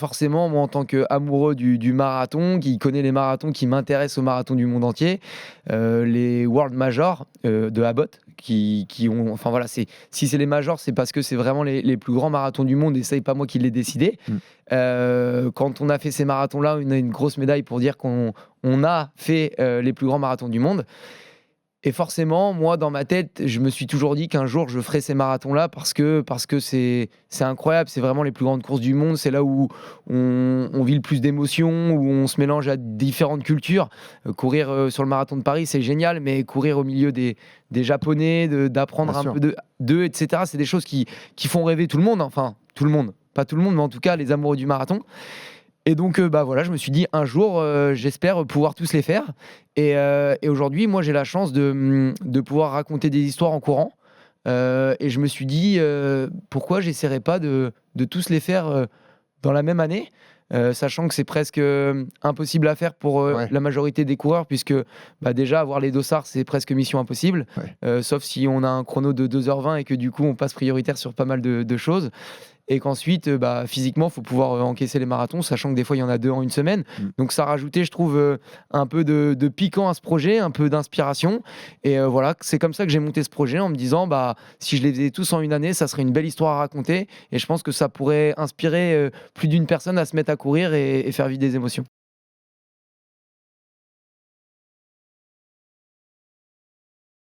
forcément, moi, en tant qu'amoureux du marathon, qui connaît les marathons, qui m'intéresse aux marathons du monde entier, les World Majors de Abbott, qui ont... Enfin voilà, si c'est les majors, c'est parce que c'est vraiment les plus grands marathons du monde et ça n'est pas moi qui l'ai décidé. Quand on a fait ces marathons-là, on a une grosse médaille pour dire qu'on a fait les plus grands marathons du monde. Et forcément, moi, dans ma tête, je me suis toujours dit qu'un jour, je ferai ces marathons-là parce que c'est incroyable. C'est vraiment les plus grandes courses du monde. C'est là où on vit le plus d'émotions, où on se mélange à différentes cultures. Courir sur le marathon de Paris, c'est génial, mais courir au milieu des Japonais, d'apprendre un peu d'eux, etc., c'est des choses qui font rêver tout le monde. Enfin, tout le monde. Pas tout le monde, mais en tout cas, les amoureux du marathon. Et donc, voilà, je me suis dit, un jour, j'espère pouvoir tous les faire. Et aujourd'hui, moi, j'ai la chance de pouvoir raconter des histoires en courant. Et je me suis dit, pourquoi j'essaierais pas de tous les faire dans la même année, sachant que c'est presque impossible à faire pour la majorité des coureurs, puisque déjà, avoir les dossards, c'est presque mission impossible. Sauf si on a un chrono de 2h20 et que du coup, on passe prioritaire sur pas mal de choses. Et qu'ensuite, physiquement, il faut pouvoir encaisser les marathons, sachant que des fois, il y en a 2 en une semaine. Donc, ça rajoutait, je trouve, un peu de piquant à ce projet, un peu d'inspiration. Et voilà, c'est comme ça que j'ai monté ce projet, en me disant, si je les faisais tous en une année, ça serait une belle histoire à raconter. Et je pense que ça pourrait inspirer plus d'une personne à se mettre à courir et faire vivre des émotions.